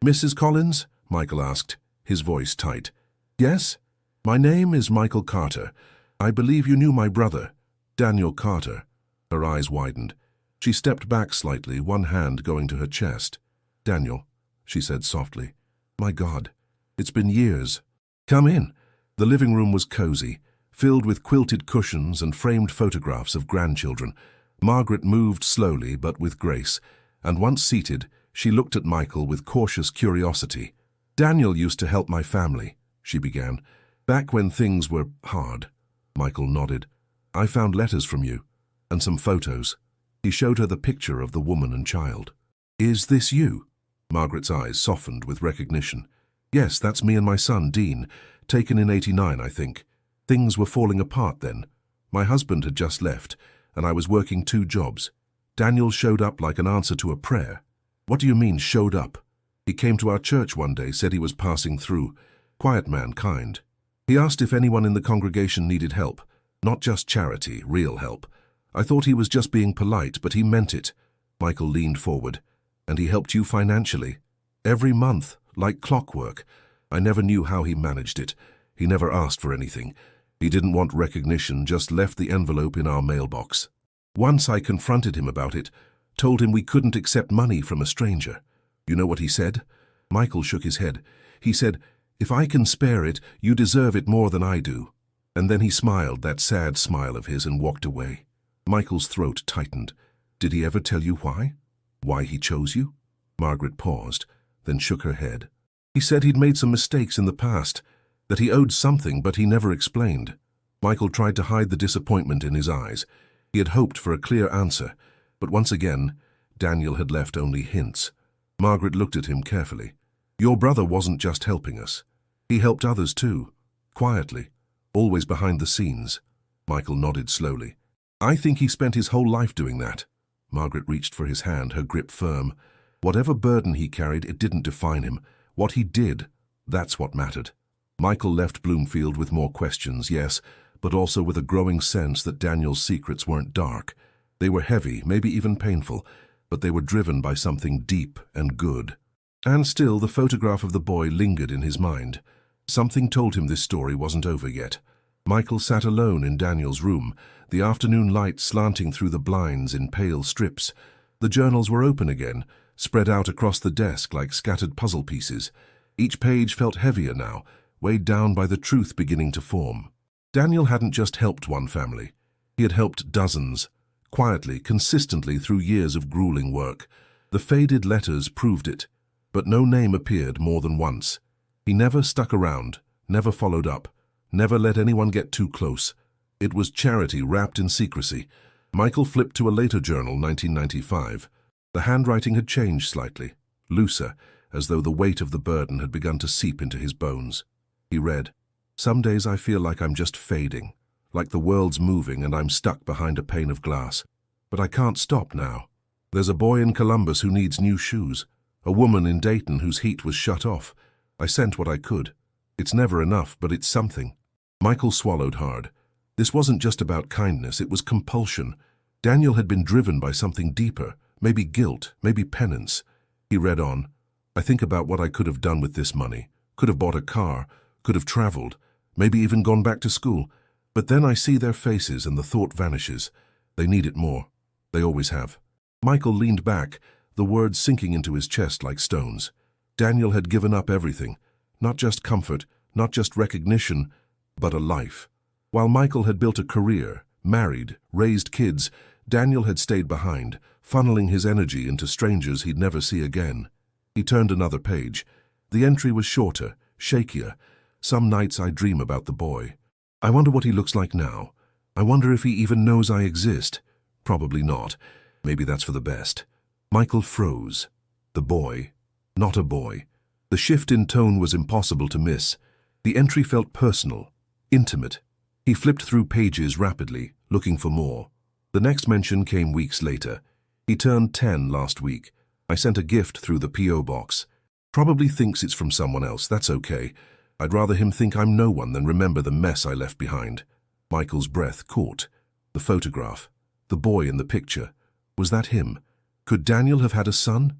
"Mrs. Collins?" Michael asked, his voice tight. "Yes? My name is Michael Carter. I believe you knew my brother, Daniel Carter." Her eyes widened. She stepped back slightly, one hand going to her chest. "Daniel," she said softly. "My God, it's been years." "Come in." The living room was cozy, filled with quilted cushions and framed photographs of grandchildren. Margaret moved slowly but with grace, and once seated, she looked at Michael with cautious curiosity. "Daniel used to help my family," she began, "back when things were hard." Michael nodded. "I found letters from you, and some photos." He showed her the picture of the woman and child. "Is this you?" Margaret's eyes softened with recognition. "Yes, that's me and my son, Dean, taken in '89, I think. Things were falling apart then. My husband had just left, and I was working 2 jobs. Daniel showed up like an answer to a prayer." "What do you mean, showed up?" "He came to our church one day, said he was passing through. Quiet man, kind. He asked if anyone in the congregation needed help. Not just charity, real help. I thought he was just being polite, but he meant it." Michael leaned forward. "And he helped you financially?" "Every month, like clockwork. I never knew how he managed it. He never asked for anything. He didn't want recognition, just left the envelope in our mailbox. Once I confronted him about it, told him we couldn't accept money from a stranger. You know what he said?" Michael shook his head. "He said, 'If I can spare it, you deserve it more than I do.' And then he smiled, that sad smile of his, and walked away." Michael's throat tightened. "Did he ever tell you why? Why he chose you?" Margaret paused, then shook her head. "He said he'd made some mistakes in the past, that he owed something, but he never explained." Michael tried to hide the disappointment in his eyes. He had hoped for a clear answer, but once again, Daniel had left only hints. Margaret looked at him carefully. "Your brother wasn't just helping us. He helped others too, quietly, always behind the scenes." Michael nodded slowly. "I think he spent his whole life doing that." Margaret reached for his hand, her grip firm. Whatever burden he carried, it didn't define him. What he did, that's what mattered. Michael left Bloomfield with more questions, yes, but also with a growing sense that Daniel's secrets weren't dark. They were heavy, maybe even painful, but they were driven by something deep and good. And still, the photograph of the boy lingered in his mind. Something told him this story wasn't over yet. Michael sat alone in Daniel's room, the afternoon light slanting through the blinds in pale strips. The journals were open again, spread out across the desk like scattered puzzle pieces. Each page felt heavier now, weighed down by the truth beginning to form. Daniel hadn't just helped one family. He had helped dozens, quietly, consistently through years of grueling work. The faded letters proved it, but no name appeared more than once. He never stuck around, never followed up, never let anyone get too close. It was charity wrapped in secrecy, Michael flipped to a later journal, 1995. The handwriting had changed slightly, looser, as though the weight of the burden had begun to seep into his bones. He read, "Some days I feel like I'm just fading, like the world's moving and I'm stuck behind a pane of glass. But I can't stop now. There's a boy in Columbus who needs new shoes, a woman in Dayton whose heat was shut off. I sent what I could. It's never enough, but it's something." Michael swallowed hard. This wasn't just about kindness, it was compulsion. Daniel had been driven by something deeper, maybe guilt, maybe penance. He read on, "I think about what I could have done with this money. Could have bought a car, could have traveled, maybe even gone back to school. But then I see their faces and the thought vanishes. They need it more. They always have." Michael leaned back, the words sinking into his chest like stones. Daniel had given up everything, not just comfort, not just recognition, but a life. While Michael had built a career, married, raised kids, Daniel had stayed behind, funneling his energy into strangers he'd never see again. He turned another page. The entry was shorter, shakier. "Some nights I dream about the boy. I wonder what he looks like now. I wonder if he even knows I exist. Probably not. Maybe that's for the best." Michael froze. The boy. Not a boy. The shift in tone was impossible to miss. The entry felt personal, intimate. He flipped through pages rapidly, looking for more. The next mention came weeks later. "He turned 10 last week. I sent a gift through the P.O. box. Probably thinks it's from someone else, that's okay. I'd rather him think I'm no one than remember the mess I left behind." Michael's breath caught. The photograph. The boy in the picture. Was that him? Could Daniel have had a son?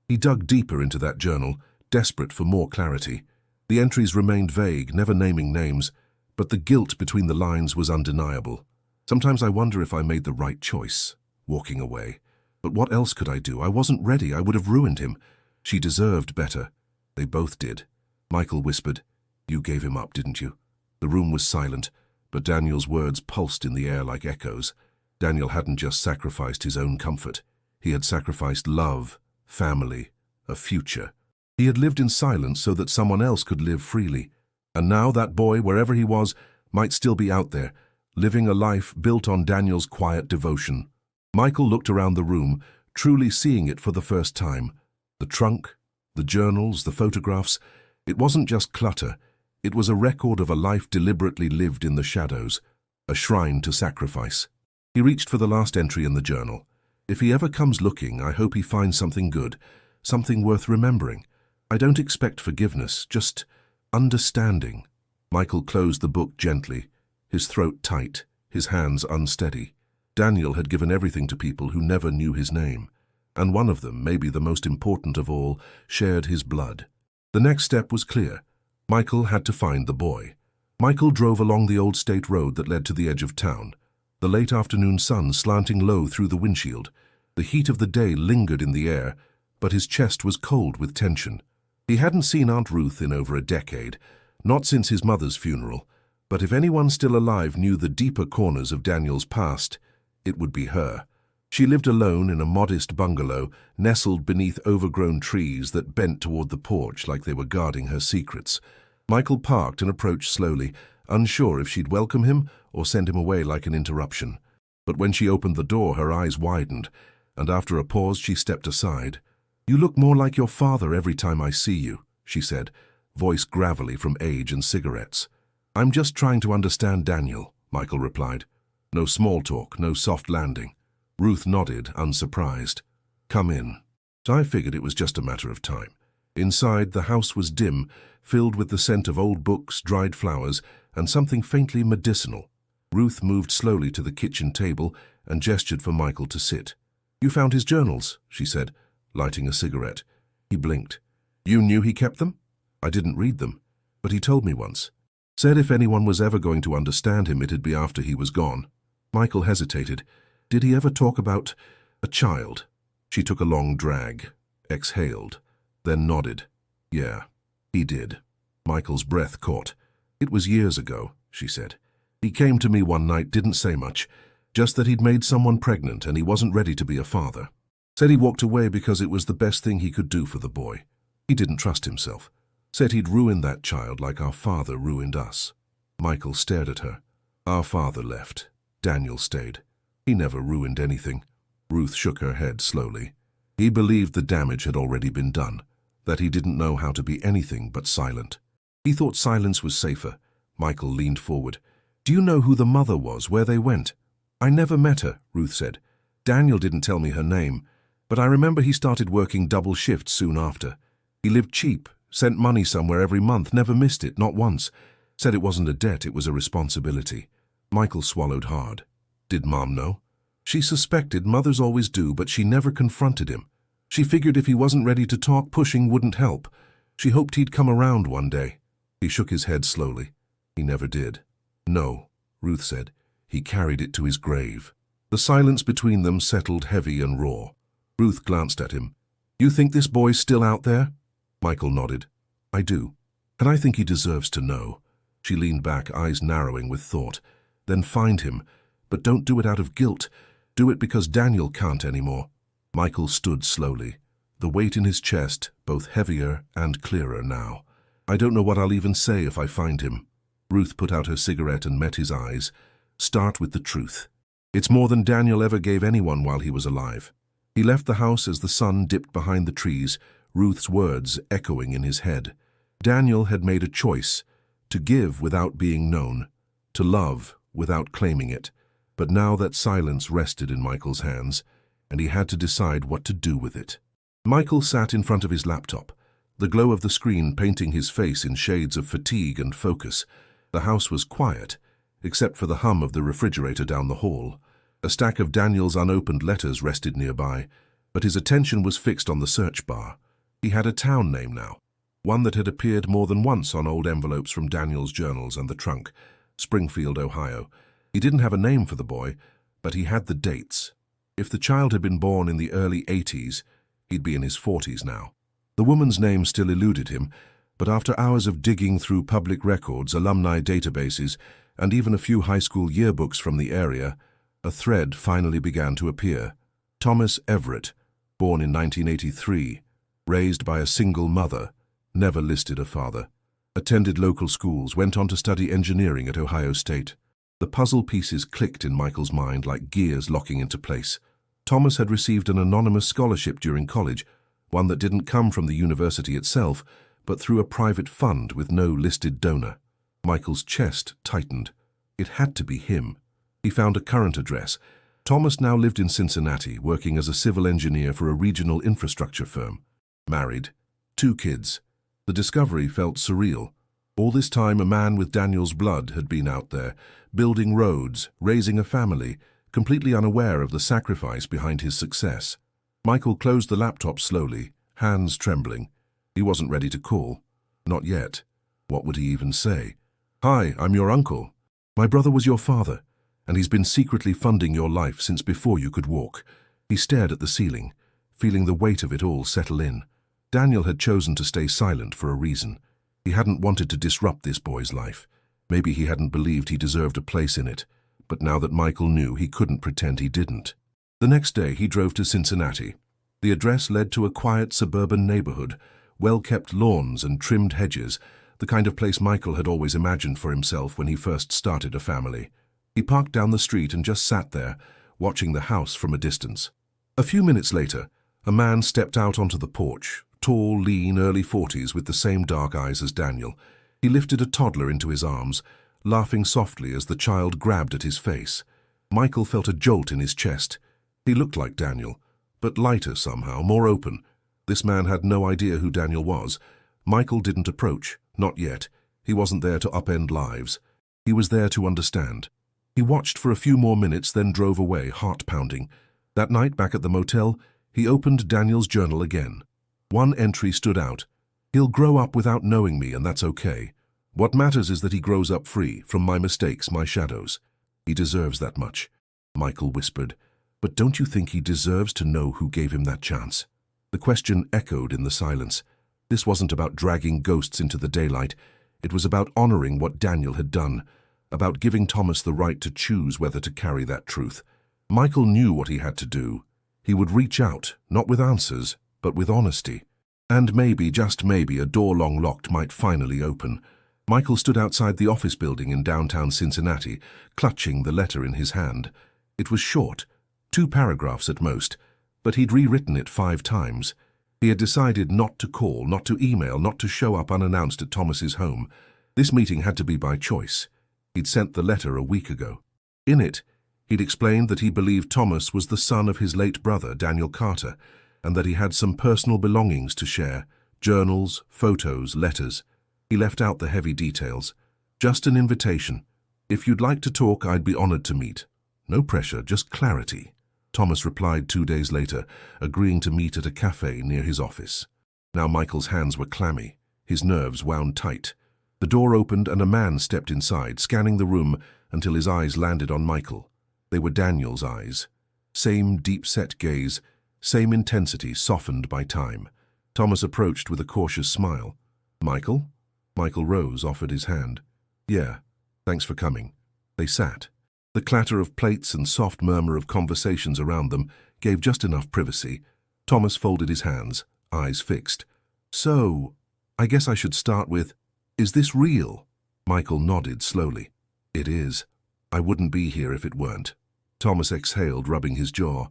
He dug deeper into that journal, desperate for more clarity. The entries remained vague, never naming names, but the guilt between the lines was undeniable. "Sometimes I wonder if I made the right choice, walking away. But what else could I do? I wasn't ready. I would have ruined him. She deserved better." They both did. Michael whispered, "You gave him up, didn't you?" The room was silent, but Daniel's words pulsed in the air like echoes. Daniel hadn't just sacrificed his own comfort. He had sacrificed love, family, a future. He had lived in silence so that someone else could live freely. And now that boy, wherever he was, might still be out there, living a life built on Daniel's quiet devotion. Michael looked around the room, truly seeing it for the first time. The trunk, the journals, the photographs. It wasn't just clutter. It was a record of a life deliberately lived in the shadows, a shrine to sacrifice. He reached for the last entry in the journal. "If he ever comes looking, I hope he finds something good, something worth remembering. I don't expect forgiveness, just understanding." Michael closed the book gently, his throat tight, his hands unsteady. Daniel had given everything to people who never knew his name, and one of them, maybe the most important of all, shared his blood. The next step was clear. Michael had to find the boy. Michael drove along the old state road that led to the edge of town, the late afternoon sun slanting low through the windshield. The heat of the day lingered in the air, but his chest was cold with tension. He hadn't seen Aunt Ruth in over a decade, not since his mother's funeral, but if anyone still alive knew the deeper corners of Daniel's past, it would be her. She lived alone in a modest bungalow, nestled beneath overgrown trees that bent toward the porch like they were guarding her secrets. Michael parked and approached slowly, unsure if she'd welcome him or send him away like an interruption. But when she opened the door, her eyes widened, and after a pause she stepped aside. "You look more like your father every time I see you," she said, voice gravelly from age and cigarettes. "I'm just trying to understand Daniel," Michael replied. No small talk, no soft landing. Ruth nodded, unsurprised. "Come in." So I figured it was just a matter of time. Inside, the house was dim, filled with the scent of old books, dried flowers, and something faintly medicinal. Ruth moved slowly to the kitchen table and gestured for Michael to sit. "You found his journals," she said, lighting a cigarette. He blinked. "You knew he kept them?" "I didn't read them, but he told me once. Said if anyone was ever going to understand him, it'd be after he was gone." Michael hesitated. "Did he ever talk about a child?" She took a long drag, exhaled, then nodded. "Yeah, he did." Michael's breath caught. "It was years ago," she said. "He came to me one night, didn't say much, just that he'd made someone pregnant and he wasn't ready to be a father. Said he walked away because it was the best thing he could do for the boy. He didn't trust himself. Said he'd ruin that child like our father ruined us." Michael stared at her. "Our father left. Daniel stayed. He never ruined anything. Ruth shook her head slowly. He believed the damage had already been done, that he didn't know how to be anything but silent. He thought silence was safer. Michael leaned forward. Do you know who the mother was, where they went? I never met her, Ruth said. Daniel didn't tell me her name, but I remember he started working double shifts soon after. He lived cheap, sent money somewhere every month, never missed it, not once. Said it wasn't a debt, it was a responsibility. Michael swallowed hard. Did Mom know? She suspected, mothers always do, but she never confronted him. She figured if he wasn't ready to talk, pushing wouldn't help. She hoped he'd come around one day. He shook his head slowly. He never did. No, Ruth said. He carried it to his grave. The silence between them settled heavy and raw. Ruth glanced at him. You think this boy's still out there? Michael nodded. I do. And I think he deserves to know. She leaned back, eyes narrowing with thought. Then find him. But don't do it out of guilt. Do it because Daniel can't anymore. Michael stood slowly, the weight in his chest both heavier and clearer now. I don't know what I'll even say if I find him. Ruth put out her cigarette and met his eyes. Start with the truth. It's more than Daniel ever gave anyone while he was alive. He left the house as the sun dipped behind the trees, Ruth's words echoing in his head. Daniel had made a choice, to give without being known, to love without claiming it. But now that silence rested in Michael's hands, and he had to decide what to do with it. Michael sat in front of his laptop, the glow of the screen painting his face in shades of fatigue and focus. The house was quiet, except for the hum of the refrigerator down the hall. A stack of Daniel's unopened letters rested nearby, but his attention was fixed on the search bar. He had a town name now, one that had appeared more than once on old envelopes from Daniel's journals and the trunk, Springfield, Ohio. He didn't have a name for the boy, but he had the dates. If the child had been born in the early 80s, he'd be in his 40s now. The woman's name still eluded him, but after hours of digging through public records, alumni databases, and even a few high school yearbooks from the area, a thread finally began to appear. Thomas Everett, born in 1983, raised by a single mother, never listed a father, attended local schools, went on to study engineering at Ohio State. The puzzle pieces clicked in Michael's mind like gears locking into place. Thomas had received an anonymous scholarship during college, one that didn't come from the university itself, but through a private fund with no listed donor. Michael's chest tightened. It had to be him. He found a current address. Thomas now lived in Cincinnati, working as a civil engineer for a regional infrastructure firm. Married. 2 kids. The discovery felt surreal. All this time, a man with Daniel's blood had been out there, building roads, raising a family, completely unaware of the sacrifice behind his success. Michael closed the laptop slowly, hands trembling. He wasn't ready to call. Not yet. What would he even say? Hi, I'm your uncle. My brother was your father, and he's been secretly funding your life since before you could walk. He stared at the ceiling, feeling the weight of it all settle in. Daniel had chosen to stay silent for a reason. He hadn't wanted to disrupt this boy's life. Maybe he hadn't believed he deserved a place in it, but now that Michael knew, he couldn't pretend he didn't. The next day, he drove to Cincinnati. The address led to a quiet suburban neighborhood, well-kept lawns and trimmed hedges, the kind of place Michael had always imagined for himself when he first started a family. He parked down the street and just sat there, watching the house from a distance. A few minutes later, a man stepped out onto the porch, tall, lean, early 40s with the same dark eyes as Daniel. He lifted a toddler into his arms, laughing softly as the child grabbed at his face. Michael felt a jolt in his chest. He looked like Daniel, but lighter somehow, more open. This man had no idea who Daniel was. Michael didn't approach, not yet. He wasn't there to upend lives. He was there to understand. He watched for a few more minutes, then drove away, heart pounding. That night, back at the motel, he opened Daniel's journal again. One entry stood out. He'll grow up without knowing me, and that's okay. What matters is that he grows up free from my mistakes, my shadows. He deserves that much, Michael whispered. But don't you think he deserves to know who gave him that chance? The question echoed in the silence. This wasn't about dragging ghosts into the daylight. It was about honoring what Daniel had done, about giving Thomas the right to choose whether to carry that truth. Michael knew what he had to do. He would reach out, not with answers, but with honesty. And maybe, just maybe, a door long locked might finally open. Michael stood outside the office building in downtown Cincinnati, clutching the letter in his hand. It was short, 2 paragraphs at most, but he'd rewritten it 5 times. He had decided not to call, not to email, not to show up unannounced at Thomas's home. This meeting had to be by choice. He'd sent the letter a week ago. In it, he'd explained that he believed Thomas was the son of his late brother, Daniel Carter, and that he had some personal belongings to share, journals, photos, letters. He left out the heavy details. Just an invitation. If you'd like to talk, I'd be honored to meet. No pressure, just clarity. Thomas replied 2 days later, agreeing to meet at a cafe near his office. Now Michael's hands were clammy, his nerves wound tight. The door opened and a man stepped inside, scanning the room until his eyes landed on Michael. They were Daniel's eyes. Same deep-set gaze, same intensity softened by time. Thomas approached with a cautious smile. "Michael?" Michael rose, offered his hand. "Yeah, thanks for coming." They sat. The clatter of plates and soft murmur of conversations around them gave just enough privacy. Thomas folded his hands, eyes fixed. "So, I guess I should start with, is this real?" Michael nodded slowly. "It is. I wouldn't be here if it weren't." Thomas exhaled, rubbing his jaw.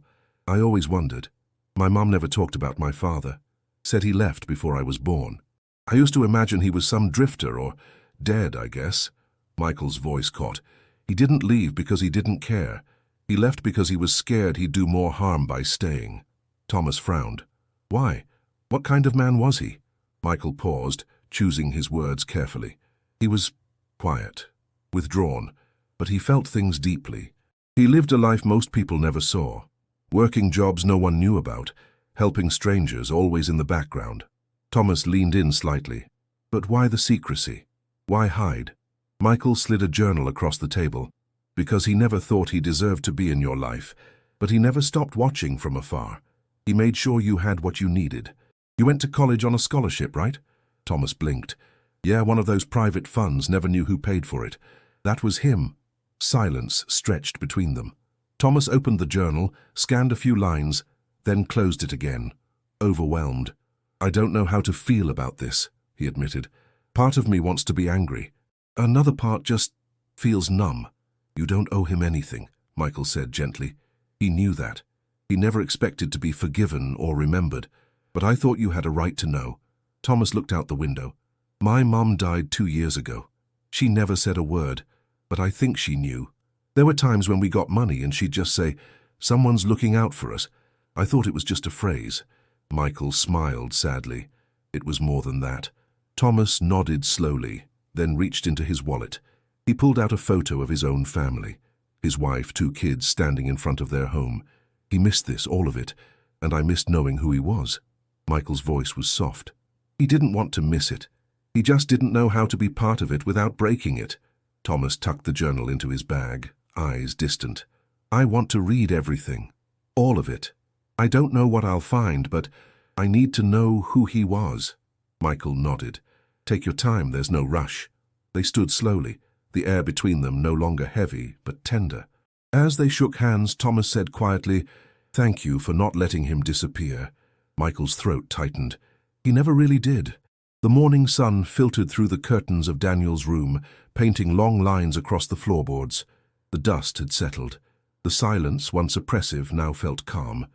"I always wondered. My mom never talked about my father. Said he left before I was born. I used to imagine he was some drifter or dead, I guess." Michael's voice caught. "He didn't leave because he didn't care. He left because he was scared he'd do more harm by staying." Thomas frowned. "Why? What kind of man was he?" Michael paused, choosing his words carefully. He was quiet, withdrawn, but he felt things deeply. He lived a life most people never saw. Working jobs no one knew about, helping strangers always in the background. Thomas leaned in slightly. "But why the secrecy? Why hide?" Michael slid a journal across the table. "Because he never thought he deserved to be in your life, but he never stopped watching from afar. He made sure you had what you needed. You went to college on a scholarship, right?" Thomas blinked. "Yeah, one of those private funds, never knew who paid for it. That was him." Silence stretched between them. Thomas opened the journal, scanned a few lines, then closed it again, overwhelmed. "I don't know how to feel about this," he admitted. "Part of me wants to be angry. Another part just feels numb." "You don't owe him anything," Michael said gently. "He knew that. He never expected to be forgiven or remembered. But I thought you had a right to know." Thomas looked out the window. "My mom died 2 years ago. She never said a word, but I think she knew. There were times when we got money and she'd just say, 'Someone's looking out for us.' I thought it was just a phrase." Michael smiled sadly. It was more than that. Thomas nodded slowly, then reached into his wallet. He pulled out a photo of his own family. His wife, 2 kids standing in front of their home. "He missed this, all of it, and I missed knowing who he was." Michael's voice was soft. He didn't want to miss it. He just didn't know how to be part of it without breaking it. Thomas tucked the journal into his bag, eyes distant. "I want to read everything. All of it. I don't know what I'll find, but I need to know who he was." Michael nodded. "Take your time, there's no rush." They stood slowly, the air between them no longer heavy, but tender. As they shook hands, Thomas said quietly, "Thank you for not letting him disappear." Michael's throat tightened. He never really did. The morning sun filtered through the curtains of Daniel's room, painting long lines across the floorboards. The dust had settled. The silence, once oppressive, now felt calm.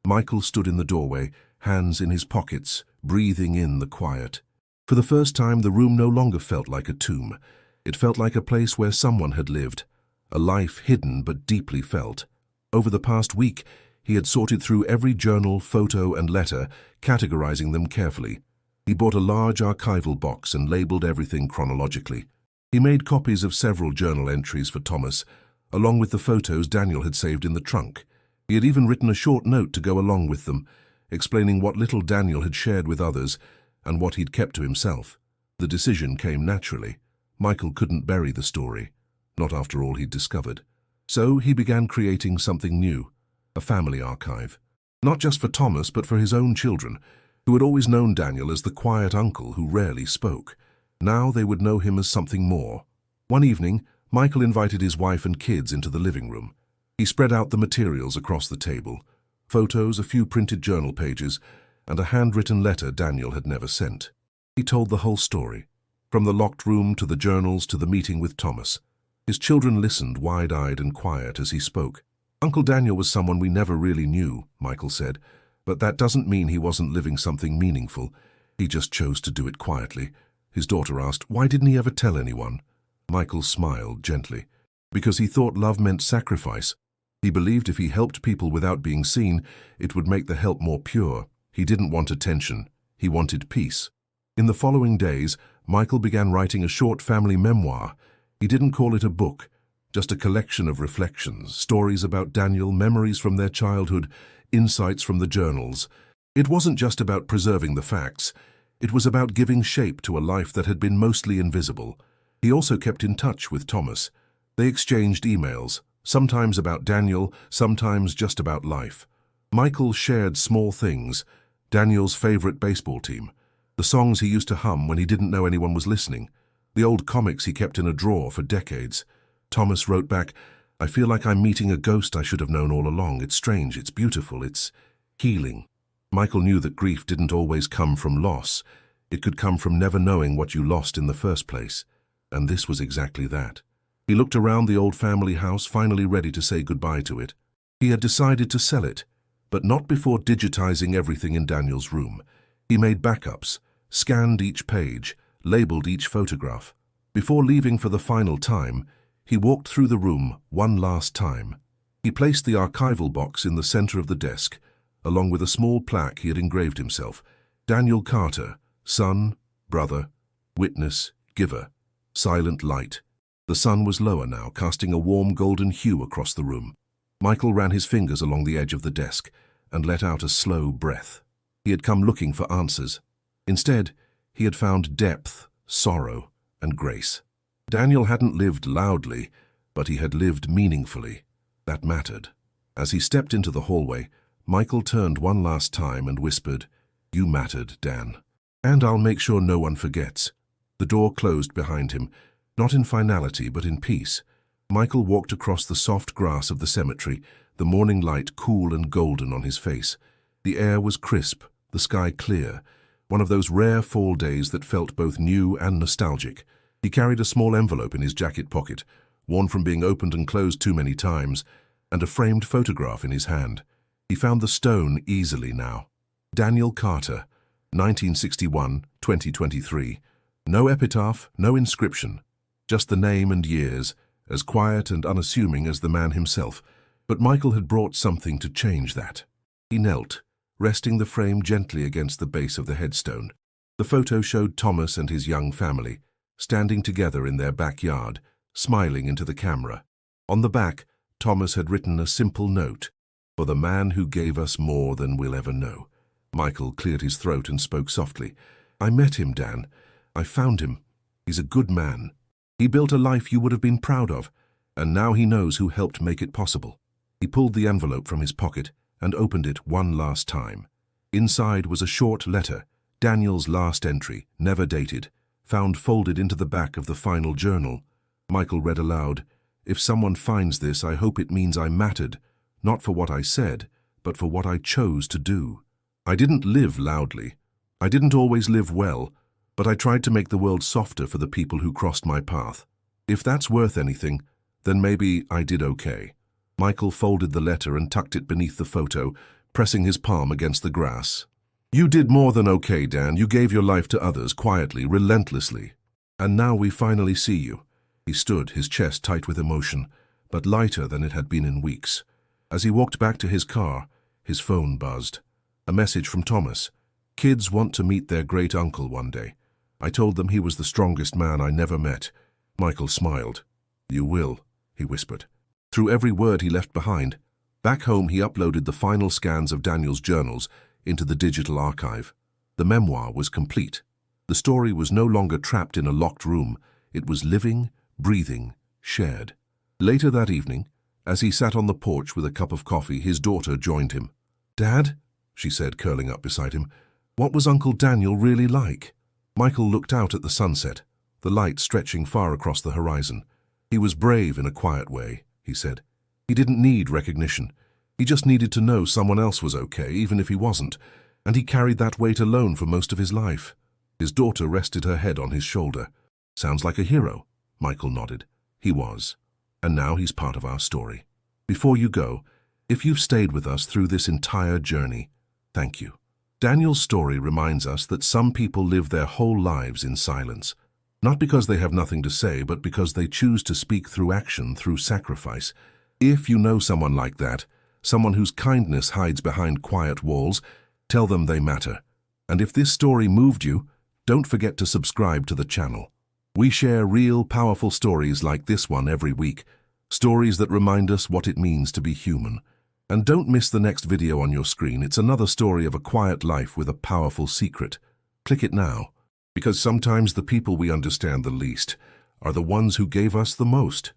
Michael stood in the doorway, hands in his pockets, breathing in the quiet. For the first time, the room no longer felt like a tomb. It felt like a place where someone had lived, a life hidden but deeply felt. Over the past week, he had sorted through every journal, photo, and letter, categorizing them carefully. He bought a large archival box and labeled everything chronologically. He made copies of several journal entries for Thomas, along with the photos Daniel had saved in the trunk. He had even written a short note to go along with them, explaining what little Daniel had shared with others and what he'd kept to himself. The decision came naturally. Michael couldn't bury the story, not after all he'd discovered. So he began creating something new, a family archive. Not just for Thomas, but for his own children, who had always known Daniel as the quiet uncle who rarely spoke. Now they would know him as something more. One evening, Michael invited his wife and kids into the living room. He spread out the materials across the table, photos, a few printed journal pages, and a handwritten letter Daniel had never sent. He told the whole story, from the locked room to the journals to the meeting with Thomas. His children listened wide-eyed and quiet as he spoke. Uncle Daniel was someone we never really knew, Michael said, but that doesn't mean he wasn't living something meaningful. He just chose to do it quietly. His daughter asked, why didn't he ever tell anyone? Michael smiled gently. Because he thought love meant sacrifice. He believed if he helped people without being seen, it would make the help more pure. He didn't want attention. He wanted peace. In the following days, Michael began writing a short family memoir. He didn't call it a book, just a collection of reflections, stories about Daniel, memories from their childhood, insights from the journals. It wasn't just about preserving the facts. It was about giving shape to a life that had been mostly invisible. He also kept in touch with Thomas. They exchanged emails, sometimes about Daniel, sometimes just about life. Michael shared small things, Daniel's favorite baseball team, the songs he used to hum when he didn't know anyone was listening, the old comics he kept in a drawer for decades. Thomas wrote back, I feel like I'm meeting a ghost I should have known all along. It's strange, it's beautiful, it's healing. Michael knew that grief didn't always come from loss. It could come from never knowing what you lost in the first place. And this was exactly that. He looked around the old family house, finally ready to say goodbye to it. He had decided to sell it, but not before digitizing everything in Daniel's room. He made backups, scanned each page, labeled each photograph. Before leaving for the final time, he walked through the room one last time. He placed the archival box in the center of the desk, along with a small plaque he had engraved himself. Daniel Carter, son, brother, witness, giver, silent light. The sun was lower now, casting a warm golden hue across the room. Michael ran his fingers along the edge of the desk and let out a slow breath. He had come looking for answers. Instead, he had found depth, sorrow, and grace. Daniel hadn't lived loudly, but he had lived meaningfully. That mattered. As he stepped into the hallway, Michael turned one last time and whispered, You mattered, Dan. And I'll make sure no one forgets. The door closed behind him, not in finality but in peace. Michael walked across the soft grass of the cemetery, the morning light cool and golden on his face. The air was crisp, the sky clear, one of those rare fall days that felt both new and nostalgic. He carried a small envelope in his jacket pocket, worn from being opened and closed too many times, and a framed photograph in his hand. He found the stone easily now. Daniel Carter, 1961-2023. No epitaph, no inscription. Just the name and years, as quiet and unassuming as the man himself. But Michael had brought something to change that. He knelt, resting the frame gently against the base of the headstone. The photo showed Thomas and his young family, standing together in their backyard, smiling into the camera. On the back, Thomas had written a simple note, For the man who gave us more than we'll ever know. Michael cleared his throat and spoke softly. I met him, Dan. I found him. He's a good man. He built a life you would have been proud of, and now he knows who helped make it possible. He pulled the envelope from his pocket and opened it one last time. Inside was a short letter, Daniel's last entry, never dated, found folded into the back of the final journal. Michael read aloud, If someone finds this, I hope it means I mattered, not for what I said, but for what I chose to do. I didn't live loudly. I didn't always live well, but I tried to make the world softer for the people who crossed my path. If that's worth anything, then maybe I did okay. Michael folded the letter and tucked it beneath the photo, pressing his palm against the grass. You did more than okay, Dan. You gave your life to others, quietly, relentlessly. And now we finally see you. He stood, his chest tight with emotion, but lighter than it had been in weeks. As he walked back to his car, his phone buzzed. A message from Thomas. Kids want to meet their great uncle one day. I told them he was the strongest man I never met. Michael smiled. You will, he whispered. Through every word he left behind, back home he uploaded the final scans of Daniel's journals into the digital archive. The memoir was complete. The story was no longer trapped in a locked room. It was living, breathing, shared. Later that evening, as he sat on the porch with a cup of coffee, his daughter joined him. Dad, she said, curling up beside him, what was Uncle Daniel really like? Michael looked out at the sunset, the light stretching far across the horizon. He was brave in a quiet way, he said. He didn't need recognition. He just needed to know someone else was okay, even if he wasn't, and he carried that weight alone for most of his life. His daughter rested her head on his shoulder. Sounds like a hero, Michael nodded. He was. And now he's part of our story. Before you go, if you've stayed with us through this entire journey, thank you. Daniel's story reminds us that some people live their whole lives in silence, not because they have nothing to say, but because they choose to speak through action, through sacrifice. If you know someone like that, someone whose kindness hides behind quiet walls, tell them they matter. And if this story moved you, don't forget to subscribe to the channel. We share real, powerful stories like this one every week, stories that remind us what it means to be human. And don't miss the next video on your screen. It's another story of a quiet life with a powerful secret. Click it now, because sometimes the people we understand the least are the ones who gave us the most.